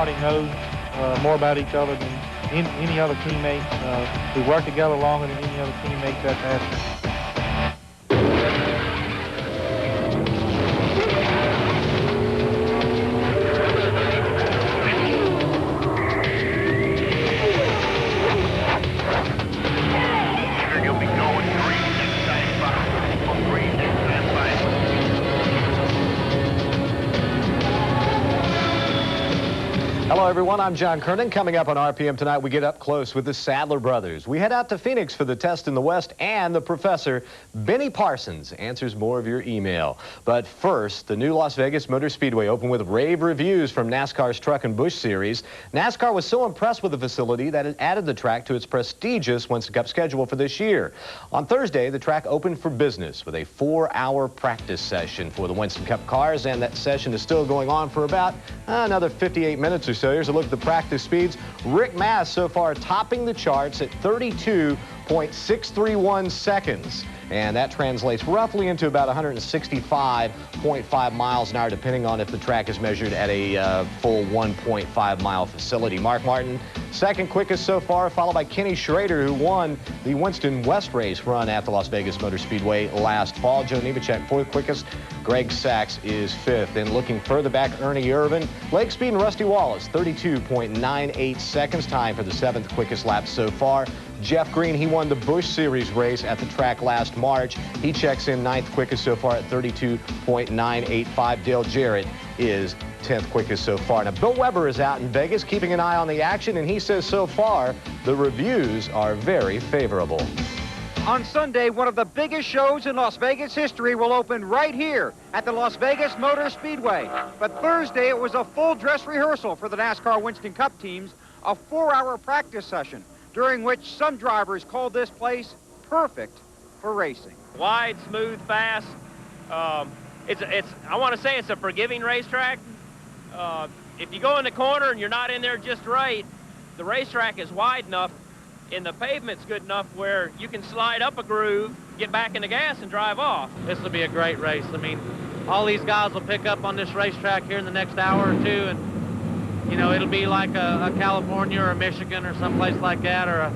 everybody knows more about each other than any other teammates. We work together longer than any other teammates at NASCAR. Hello, everyone. I'm John Kernan. Coming up on RPM tonight, we get up close with the Sadler brothers. We head out to Phoenix for the test in the West, and the professor, Benny Parsons, answers more of your email. But first, the new Las Vegas Motor Speedway opened with rave reviews from NASCAR's Truck and Busch Series. NASCAR was so impressed with the facility that it added the track to its prestigious Winston Cup schedule for this year. On Thursday, the track opened for business with a 4-hour practice session for the Winston Cup cars, and that session is still going on for about another 58 minutes or so. Here's a look at the practice speeds. Rick Mass so far topping the charts at 32.631 seconds. And that translates roughly into about 165.5 miles an hour, depending on if the track is measured at a full 1.5-mile facility. Mark Martin, second quickest so far, followed by Kenny Schrader, who won the Winston West race run at the Las Vegas Motor Speedway last fall. Joe Nemechek, fourth quickest. Greg Sachs is fifth. And looking further back, Ernie Irvin, leg speed, and Rusty Wallace, 32.98 seconds, time for the seventh quickest lap so far. Jeff Green, he won the Busch Series race at the track last March. He checks in ninth quickest so far at 32.985. Dale Jarrett is 10th quickest so far. Now, Bill Weber is out in Vegas keeping an eye on the action, and he says so far the reviews are very favorable. On Sunday, one of the biggest shows in Las Vegas history will open right here at the Las Vegas Motor Speedway. But Thursday, it was a full dress rehearsal for the NASCAR Winston Cup teams, a 4-hour practice session, during which some drivers called this place perfect for racing. Wide, smooth, fast. I want to say it's a forgiving racetrack. If you go in the corner and you're not in there just right, the racetrack is wide enough and the pavement's good enough where you can slide up a groove, get back in the gas, and drive off. This will be a great race. I mean, all these guys will pick up on this racetrack here in the next hour or two, and you know, it'll be like a California or a Michigan or someplace like that, or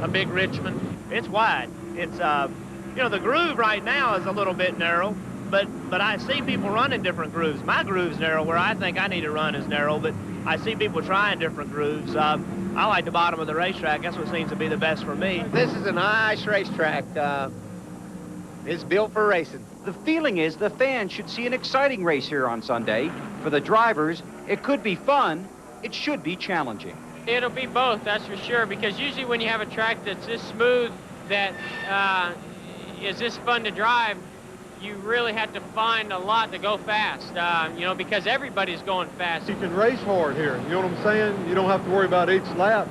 a big Richmond. It's wide. It's, you know, the groove right now is a little bit narrow, but I see people running different grooves. My groove's narrow where I think I need to run is narrow, but I see people trying different grooves. I like the bottom of the racetrack. That's what seems to be the best for me. This is a nice racetrack. It's built for racing. The feeling is the fans should see an exciting race here on Sunday. For the drivers, it could be fun. It should be challenging. It'll be both, that's for sure, because usually when you have a track that's this smooth, that is this fun to drive, you really have to find a lot to go fast, you know, because everybody's going fast. You can race hard here, you know what I'm saying? You don't have to worry about each lap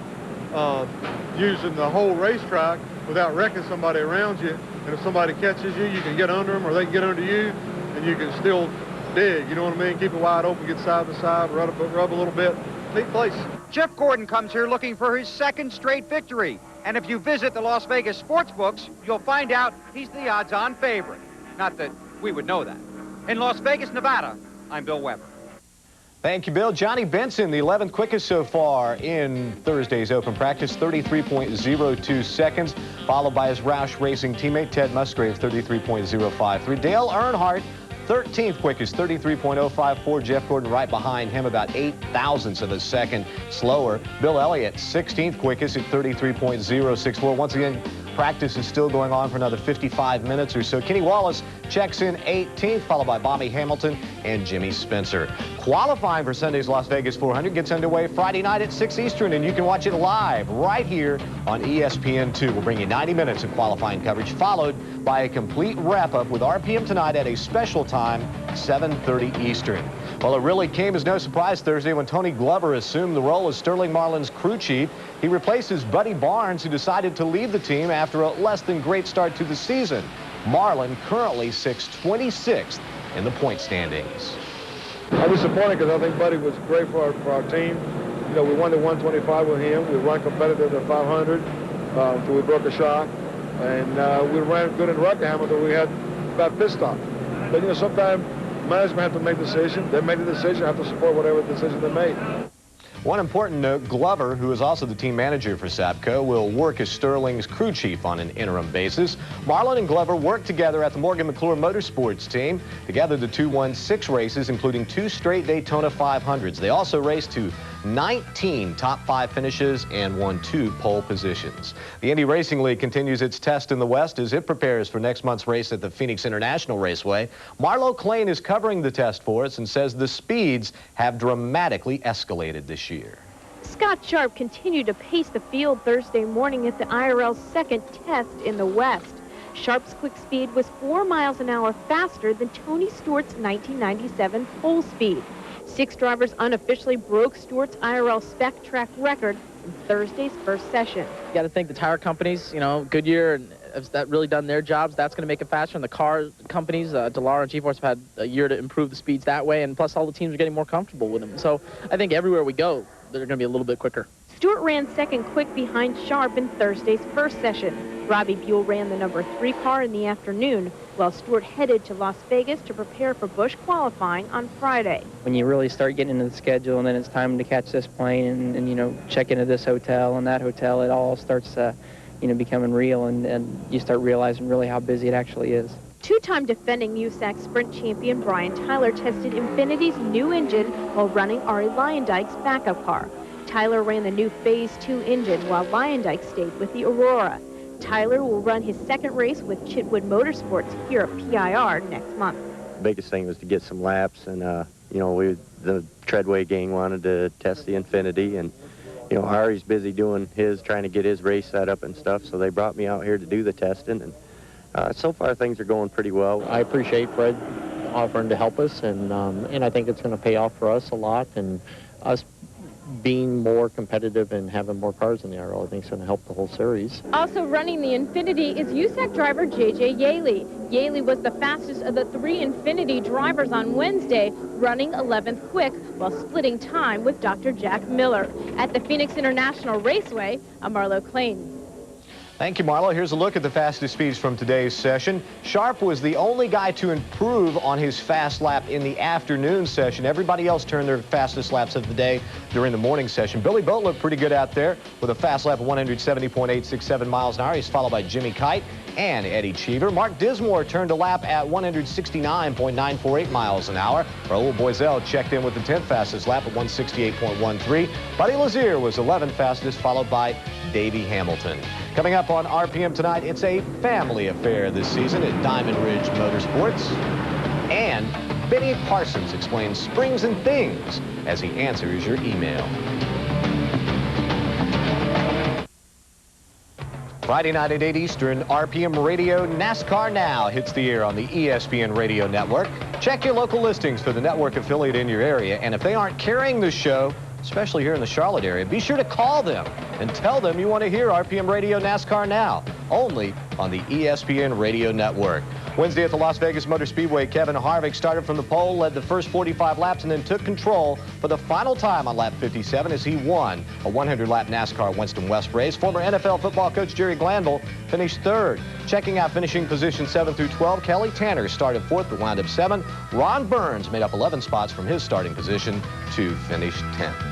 using the whole racetrack without wrecking somebody around you. And if somebody catches you, you can get under them, or they can get under you, and you can still dig, you know what I mean? Keep it wide open, get side by side, rub a little bit. Neat place. Jeff Gordon comes here looking for his second straight victory. And if you visit the Las Vegas sports books, you'll find out he's the odds-on favorite. Not that we would know that. In Las Vegas, Nevada, I'm Bill Weber. Thank you, Bill. Johnny Benson, the 11th quickest so far in Thursday's open practice, 33.02 seconds, followed by his Roush Racing teammate, Ted Musgrave, 33.053. Dale Earnhardt, 13th quickest, 33.054. Jeff Gordon right behind him, about 8 thousandths of a second slower. Bill Elliott, 16th quickest at 33.064. Once again, practice is still going on for another 55 minutes or so. Kenny Wallace checks in 18th, followed by Bobby Hamilton and Jimmy Spencer. Qualifying for Sunday's Las Vegas 400 gets underway Friday night at 6 Eastern, and you can watch it live right here on ESPN2. We'll bring you 90 minutes of qualifying coverage, followed by a complete wrap-up with RPM tonight at a special time, 7:30 Eastern. Well, it really came as no surprise Thursday when Tony Glover assumed the role as Sterling Marlin's crew chief. He replaces Buddy Barnes, who decided to leave the team after a less than great start to the season. Marlin currently sits 26th in the point standings. I'm disappointed because I think Buddy was great for our team. You know, we won the 125 with him. We run competitive at 500 until we broke a shot. And we ran good in Rockingham until we had about pit stop. But, you know, sometimes management have to make decisions. They made the decision. I have to support whatever decision they made. One important note, Glover, who is also the team manager for Sapco, will work as Sterling's crew chief on an interim basis. Marlon and Glover worked together at the Morgan McClure Motorsports team. Together, the two won 6 races, including 2 straight Daytona 500s. They also raced to 19 top 5 finishes and won 2 pole positions. The Indy Racing League continues its test in the West as it prepares for next month's race at the Phoenix International Raceway. Marlo Klain is covering the test for us and says the speeds have dramatically escalated this year. Scott Sharp continued to pace the field Thursday morning at the IRL's second test in the West. Sharp's quick speed was 4 miles an hour faster than Tony Stewart's 1997 pole speed. 6 drivers unofficially broke Stewart's IRL spec track record in Thursday's first session. You got to think the tire companies, you know, Goodyear, has that really done their jobs? That's going to make it faster. And the car companies, Dallara and G-Force have had a year to improve the speeds that way. And plus all the teams are getting more comfortable with them. So I think everywhere we go, they're going to be a little bit quicker. Stewart ran second quick behind Sharp in Thursday's first session. Robbie Buell ran the number 3 car in the afternoon, while Stewart headed to Las Vegas to prepare for Busch qualifying on Friday. When you really start getting into the schedule and then it's time to catch this plane and you know, check into this hotel and that hotel, it all starts, you know, becoming real and you start realizing really how busy it actually is. 2-time defending USAC Sprint champion Brian Tyler tested Infinity's new engine while running Ari Leyendijk's backup car. Tyler ran the new Phase 2 engine while Leyendijk stayed with the Aurora. Tyler will run his second race with Chitwood Motorsports here at PIR next month. The biggest thing was to get some laps, and you know, the Treadway gang wanted to test the Infinity, and you know, Ari's busy doing trying to get his race set up and stuff, so they brought me out here to do the testing, and so far things are going pretty well. I appreciate Fred offering to help us, and I think it's going to pay off for us a lot, and us being more competitive and having more cars in the IRL, I think, is going to help the whole series. Also running the Infinity is USAC driver J.J. Yaley. Yaley was the fastest of the 3 Infinity drivers on Wednesday, running 11th quick while splitting time with Dr. Jack Miller. At the Phoenix International Raceway, I'm Marlo Klain. Thank you, Marlo. Here's a look at the fastest speeds from today's session. Sharp was the only guy to improve on his fast lap in the afternoon session. Everybody else turned their fastest laps of the day during the morning session. Billy Boat looked pretty good out there with a fast lap of 170.867 miles an hour. He's followed by Jimmy Kite and Eddie Cheever. Mark Dismore turned a lap at 169.948 miles an hour. Raul Boisel checked in with the 10th fastest lap at 168.13. Buddy Lazier was 11th fastest, followed by Davey Hamilton. Coming up on RPM tonight, it's a family affair this season at Diamond Ridge Motorsports. And Benny Parsons explains springs and things as he answers your email. Friday night at 8 Eastern, RPM Radio NASCAR Now hits the air on the ESPN Radio Network. Check your local listings for the network affiliate in your area, and if they aren't carrying the show, especially here in the Charlotte area, be sure to call them and tell them you want to hear RPM Radio NASCAR Now, only on the ESPN Radio Network. Wednesday at the Las Vegas Motor Speedway, Kevin Harvick started from the pole, led the first 45 laps, and then took control for the final time on lap 57 as he won a 100-lap NASCAR Winston West race. Former NFL football coach Jerry Glanville finished 3rd. Checking out finishing positions 7 through 12, Kelly Tanner started 4th but wound up 7th. Ron Burns made up 11 spots from his starting position to finish 10th.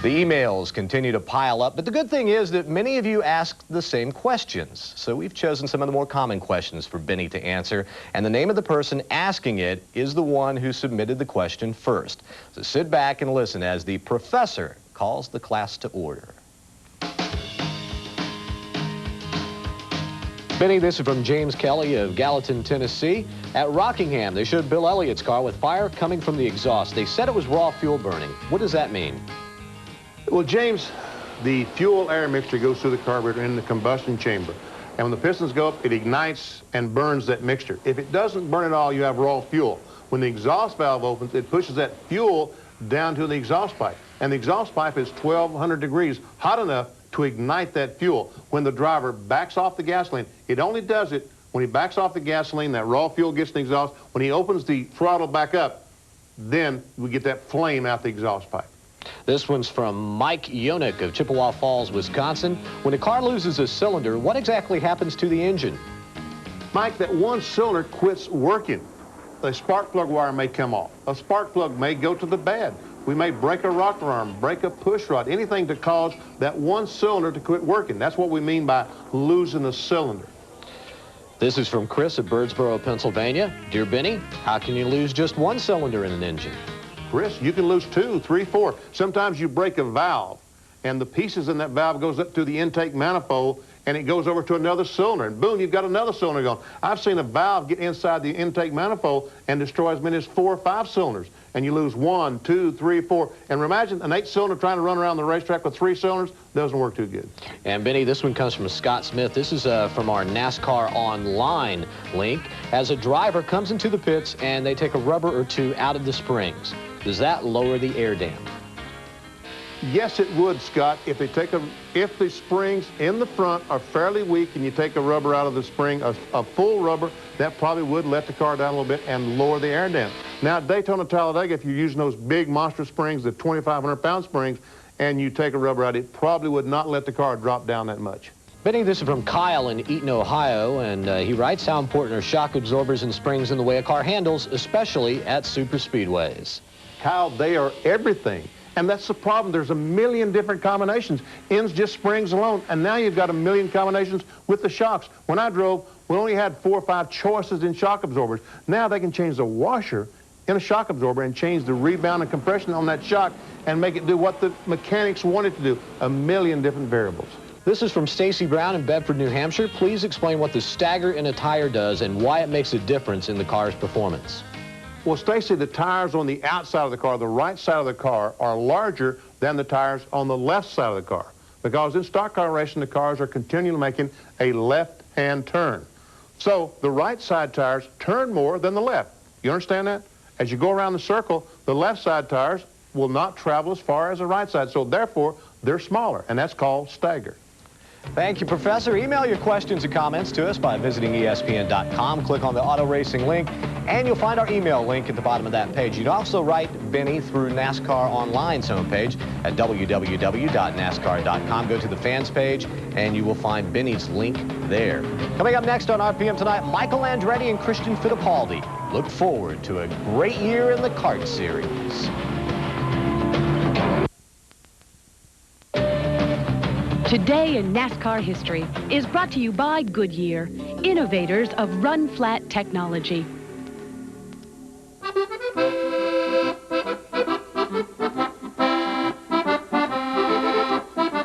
The emails continue to pile up, but the good thing is that many of you ask the same questions. So we've chosen some of the more common questions for Benny to answer, and the name of the person asking it is the one who submitted the question first. So sit back and listen as the professor calls the class to order. Benny, this is from James Kelly of Gallatin, Tennessee. At Rockingham, they showed Bill Elliott's car with fire coming from the exhaust. They said it was raw fuel burning. What does that mean? Well, James, the fuel-air mixture goes through the carburetor in the combustion chamber. And when the pistons go up, it ignites and burns that mixture. If it doesn't burn at all, you have raw fuel. When the exhaust valve opens, it pushes that fuel down to the exhaust pipe. And the exhaust pipe is 1,200 degrees hot enough to ignite that fuel. When the driver backs off the gasoline, it only does it when he backs off the gasoline, that raw fuel gets in the exhaust. When he opens the throttle back up, then we get that flame out the exhaust pipe. This one's from Mike Yonik of Chippewa Falls, Wisconsin. When a car loses a cylinder, what exactly happens to the engine? Mike, that one cylinder quits working. the spark plug wire may come off. A spark plug may go to the bed. We may break a rocker arm, break a push rod, anything to cause that one cylinder to quit working. That's what we mean by losing a cylinder. This is from Chris at Birdsboro, Pennsylvania. Dear Benny, how can you lose just one cylinder in an engine? Chris, you can lose 2, 3, 4. Sometimes you break a valve, and the pieces in that valve goes up to the intake manifold, and it goes over to another cylinder, and boom, you've got another cylinder going. I've seen a valve get inside the intake manifold and destroy as many as 4 or 5 cylinders, and you lose 1, 2, 3, 4. And imagine an 8-cylinder trying to run around the racetrack with 3 cylinders. Doesn't work too good. And Benny, this one comes from Scott Smith. This is from our NASCAR Online link. As a driver comes into the pits and they take a rubber or 2 out of the springs, does that lower the air dam? Yes, it would, Scott. If the springs in the front are fairly weak and you take a rubber out of the spring, a full rubber, that probably would let the car down a little bit and lower the air dam. Now, at Daytona, Talladega, if you're using those big monster springs, the 2,500-pound springs, and you take a rubber out, it probably would not let the car drop down that much. Benny, this is from Kyle in Eaton, Ohio, and he writes, how important are shock absorbers and springs in the way a car handles, especially at super speedways? Kyle, they are everything. And that's the problem. There's a million different combinations. Ends just springs alone. And now you've got a million combinations with the shocks. When I drove, we only had 4 or 5 choices in shock absorbers. Now they can change the washer in a shock absorber and change the rebound and compression on that shock and make it do what the mechanics want it to do. A million different variables. This is from Stacy Brown in Bedford, New Hampshire. Please explain what the stagger in a tire does and why it makes a difference in the car's performance. Well, Stacy, the tires on the outside of the car, the right side of the car, are larger than the tires on the left side of the car. Because in stock car racing, the cars are continually making a left-hand turn. So the right side tires turn more than the left. You understand that? As you go around the circle, the left side tires will not travel as far as the right side. So therefore, they're smaller, and that's called stagger. Thank you, Professor. Email your questions and comments to us by visiting ESPN.com. Click on the auto racing link, and you'll find our email link at the bottom of that page. You'd also write Benny through NASCAR Online's homepage at www.nascar.com. Go to the fans page, and you will find Benny's link there. Coming up next on RPM tonight, Michael Andretti and Christian Fittipaldi look forward to a great year in the kart series. Today in NASCAR history is brought to you by Goodyear, innovators of run-flat technology.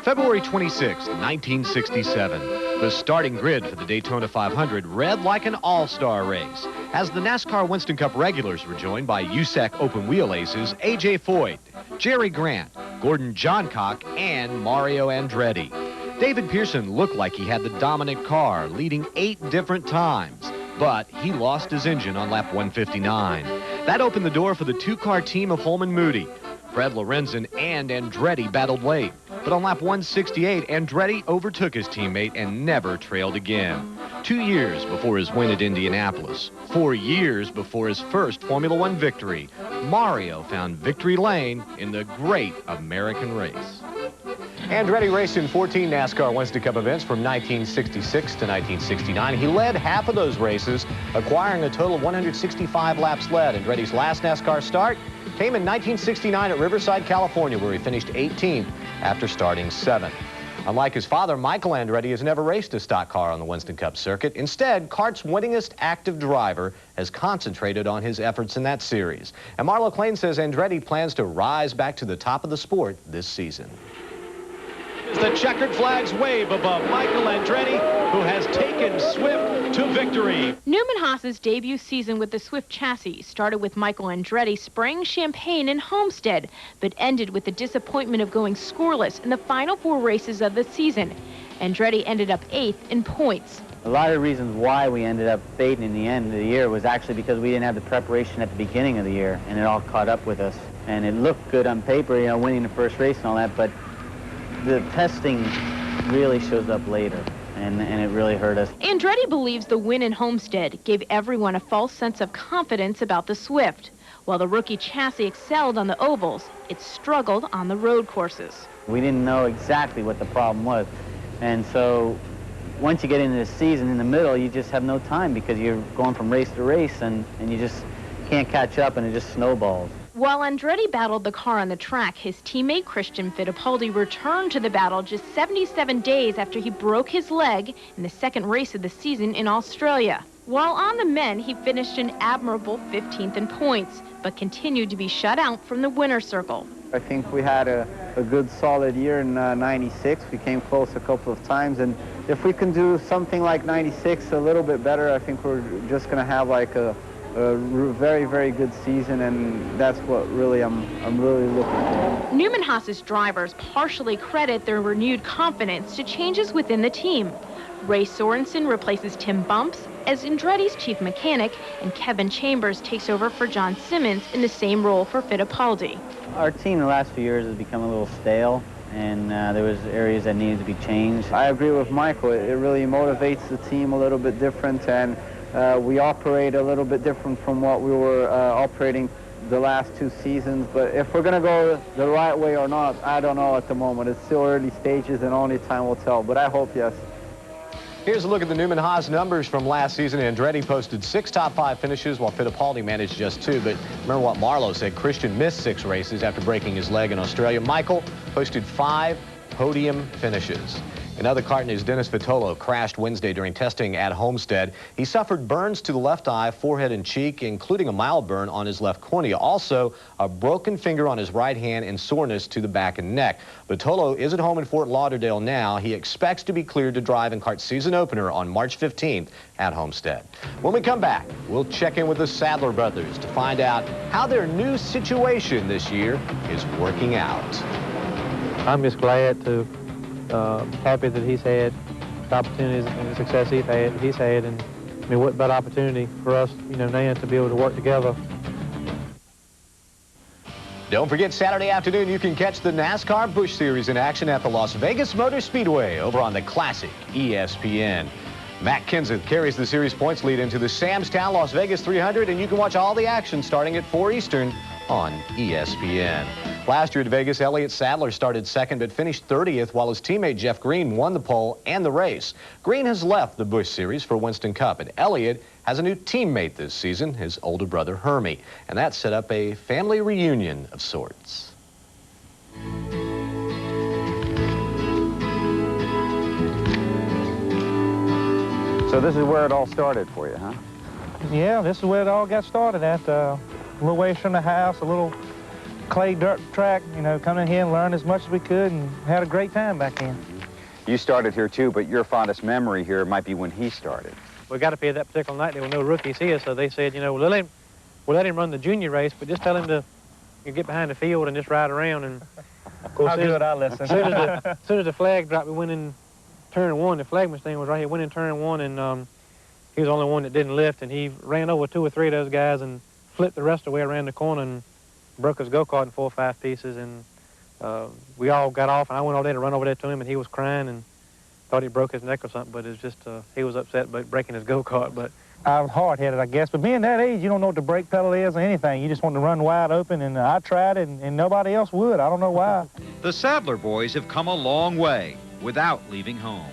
February 26, 1967. The starting grid for the Daytona 500 read like an all-star race, as the NASCAR Winston Cup regulars were joined by USAC open wheel aces A.J. Foyt, Jerry Grant, Gordon Johncock, and Mario Andretti. David Pearson looked like he had the dominant car, leading 8 different times, but he lost his engine on lap 159. That opened the door for the 2-car team of Holman Moody. Fred Lorenzen and Andretti battled late, but on lap 168, Andretti overtook his teammate and never trailed again. 2 years before his win at Indianapolis, 4 years before his first Formula One victory, Mario found victory lane in the great American race. Andretti raced in 14 NASCAR Winston Cup events from 1966 to 1969. He led half of those races, acquiring a total of 165 laps led. Andretti's last NASCAR start came in 1969 at Riverside, California, where he finished 18th after starting 7th. Unlike his father, Michael Andretti has never raced a stock car on the Winston Cup circuit. Instead, kart's winningest active driver has concentrated on his efforts in that series. And Marlo Klein says Andretti plans to rise back to the top of the sport this season. The checkered flags wave above Michael Andretti, who has taken Swift to victory. Newman Haas's debut season with the Swift chassis started with Michael Andretti spraying champagne in Homestead, but ended with the disappointment of going scoreless in the final 4 races of the season. Andretti ended up 8th in points. A lot of reasons why we ended up fading in the end of the year was actually because we didn't have the preparation at the beginning of the year, and it all caught up with us. And it looked good on paper, you know, winning the first race and all that, but the testing really shows up later, and it really hurt us. Andretti believes the win in Homestead gave everyone a false sense of confidence about the Swift. While the rookie chassis excelled on the ovals, it struggled on the road courses. We didn't know exactly what the problem was, and so once you get into the season in the middle, you just have no time because you're going from race to race, and can't catch up, and it just snowballs. While Andretti battled the car on the track, his teammate Christian Fittipaldi returned to the battle just 77 days after he broke his leg in the second race of the season in Australia. While on the men, he finished an admirable 15th in points, but continued to be shut out from the winner's circle. I think we had a good solid year in 96. We came close a couple of times, and if we can do something like 96 a little bit better, I think we're just going to have like a very, very good season, and that's what really I'm really looking for. Newman Haas's drivers partially credit their renewed confidence to changes within the team. Ray Sorensen replaces Tim Bumps as Andretti's chief mechanic, and Kevin Chambers takes over for John Simmons in the same role for Fittipaldi. Our team the last few years has become a little stale, and there was areas that needed to be changed. I agree with Michael. It really motivates the team a little bit different, and we operate a little bit different from what we were operating the last 2 seasons. But if we're going to go the right way or not, I don't know at the moment. It's still early stages, and only time will tell. But I hope yes. Here's a look at the Newman Haas numbers from last season. Andretti posted 6 top 5 finishes, while Fittipaldi managed just 2. But remember what Marlowe said, Christian missed 6 races after breaking his leg in Australia. Michael posted 5 podium finishes. In other kart news, Dennis Vitolo crashed Wednesday during testing at Homestead. He suffered burns to the left eye, forehead, and cheek, including a mild burn on his left cornea. Also, a broken finger on his right hand and soreness to the back and neck. Vitolo is at home in Fort Lauderdale now. He expects to be cleared to drive in kart season opener on March 15th at Homestead. When we come back, we'll check in with the Sadler brothers to find out how their new situation this year is working out. I'm just glad to happy that he's had the opportunities and the success he's had, and I mean, what better opportunity for us, now to be able to work together. Don't forget, Saturday afternoon, you can catch the NASCAR Busch Series in action at the Las Vegas Motor Speedway over on the classic ESPN. Matt Kenseth carries the series points lead into the Sam's Town Las Vegas 300, and you can watch all the action starting at 4 Eastern on ESPN. Last year at Vegas, Elliott Sadler started second but finished 30th, while his teammate Jeff Green won the pole and the race. Green has left the Busch Series for Winston Cup, and Elliott has a new teammate this season, his older brother Hermie, and that set up a family reunion of sorts. So this is where it all started for you, huh? Yeah, this is where it all got started at. A little ways from the house, a little clay dirt track, come in here and learn as much as we could and had a great time back then. You started here too, but your fondest memory here might be when he started. We got up here that particular night, there were no rookies here, so they said, we'll let him run the junior race, but just tell him to get behind the field and just ride around. And of course, I listen. As soon as the flag dropped, we went in turn 1. The flagman thing was right here, went in turn 1, and he was the only one that didn't lift, and he ran over 2 or 3 of those guys and flipped the rest of the way around the corner and broke his go-kart in 4 or 5 pieces. And we all got off, and I went over there to run over there to him, and he was crying and thought he broke his neck or something, but it's just he was upset about breaking his go-kart. But I was hard-headed, I guess. But being that age, you don't know what the brake pedal is or anything. You just want to run wide open, and I tried it, and nobody else would. I don't know why. The Sadler boys have come a long way without leaving home.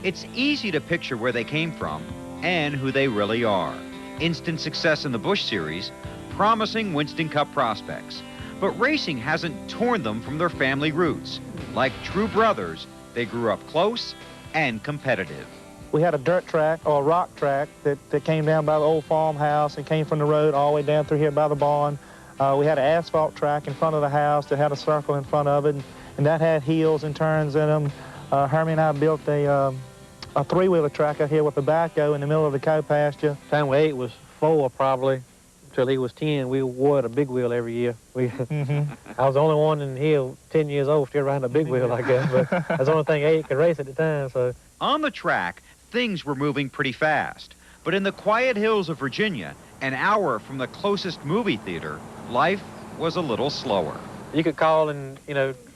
It's easy to picture where they came from and who they really are. Instant success in the Busch Series, promising Winston Cup prospects. But racing hasn't torn them from their family roots. Like true brothers, they grew up close and competitive. We had a dirt track, or a rock track, that came down by the old farmhouse and came from the road all the way down through here by the barn. We had an asphalt track in front of the house that had a circle in front of it, and that had hills and turns in them. Hermie and I built a 3-wheeler track out here with a backhoe in the middle of the cow pasture. Time we 8 was 4 probably, until he was 10. We wore a big wheel every year. I was the only one in here 10 years old still riding a big wheel, I guess, but that's the only thing 8 could race at the time. So on the track, things were moving pretty fast. But in the quiet hills of Virginia, an hour from the closest movie theater, life was a little slower. You could call and,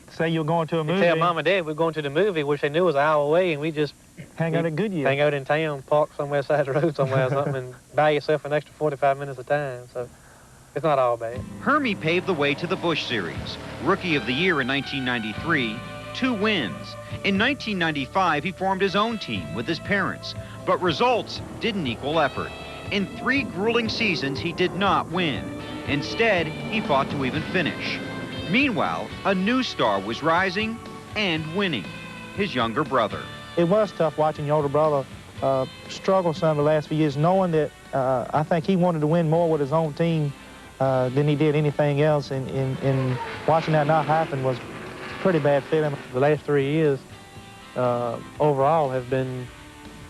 say you're going to a movie. Tell Mom and Dad we're going to the movie, which they knew was an hour away, and we just hang out at Goodyear. Hang out in town, park somewhere side the road somewhere or something, and buy yourself an extra 45 minutes of time. So it's not all bad. Hermie paved the way to the Busch Series. Rookie of the Year in 1993, 2 wins. In 1995, he formed his own team with his parents, but results didn't equal effort. In 3 grueling seasons, he did not win. Instead, he fought to even finish. Meanwhile, a new star was rising and winning, his younger brother. It was tough watching your older brother struggle some the last few years, knowing that I think he wanted to win more with his own team than he did anything else, and watching that not happen was a pretty bad feeling. The last 3 years overall have been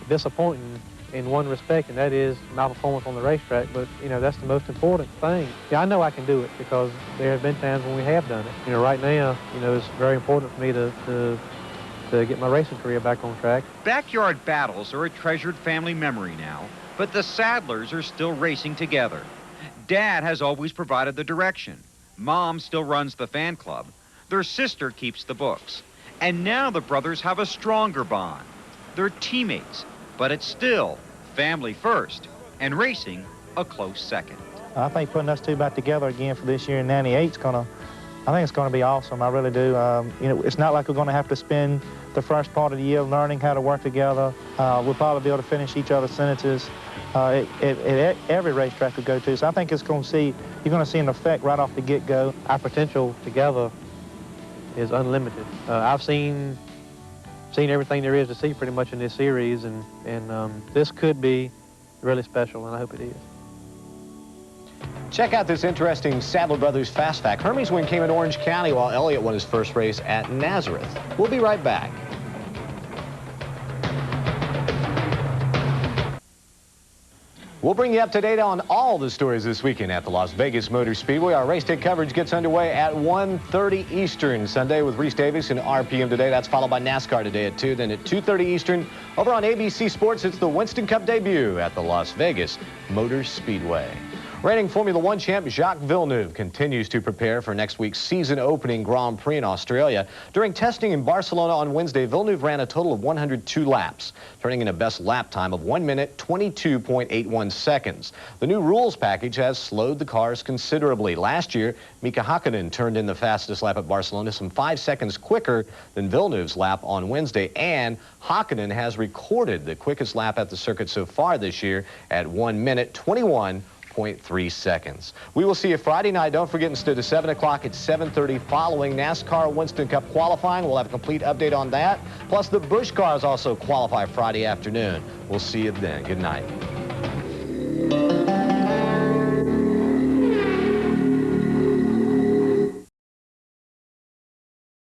disappointing in one respect, and that is my performance on the racetrack, but, you know, that's the most important thing. Yeah, I know I can do it because there have been times when we have done it. You know, right now, you know, it's very important for me to get my racing career back on track. Backyard battles are a treasured family memory now, but the Sadlers are still racing together. Dad has always provided the direction. Mom still runs the fan club. Their sister keeps the books. And now the brothers have a stronger bond. They're teammates, but it's still family first, and racing a close second. I think putting us two back together again for this year in '98 is I think it's gonna be awesome. I really do. You know, it's not like we're gonna have to spend the first part of the year learning how to work together. We'll probably be able to finish each other's sentences at every racetrack we go to. So I think you're gonna see an effect right off the get-go. Our potential together is unlimited. I've seen everything there is to see pretty much in this series, and this could be really special, and I hope it is. Check out this interesting Sadler Brothers Fast Fact. Hermes' win came in Orange County while Elliott won his first race at Nazareth. We'll be right back. We'll bring you up to date on all the stories this weekend at the Las Vegas Motor Speedway. Our race day coverage gets underway at 1:30 Eastern Sunday with Reese Davis and RPM Today. That's followed by NASCAR Today at 2. Then at 2:30 Eastern over on ABC Sports, it's the Winston Cup debut at the Las Vegas Motor Speedway. Reigning Formula One champ Jacques Villeneuve continues to prepare for next week's season-opening Grand Prix in Australia. During testing in Barcelona on Wednesday, Villeneuve ran a total of 102 laps, turning in a best lap time of 1 minute, 22.81 seconds. The new rules package has slowed the cars considerably. Last year, Mika Hakkinen turned in the fastest lap at Barcelona, some 5 seconds quicker than Villeneuve's lap on Wednesday, and Hakkinen has recorded the quickest lap at the circuit so far this year at 1 minute, 21.3 seconds. We will see you Friday night. Don't forget, instead of 7 o'clock, it's 7:30 following NASCAR Winston Cup qualifying. We'll have a complete update on that. Plus, the Busch cars also qualify Friday afternoon. We'll see you then. Good night.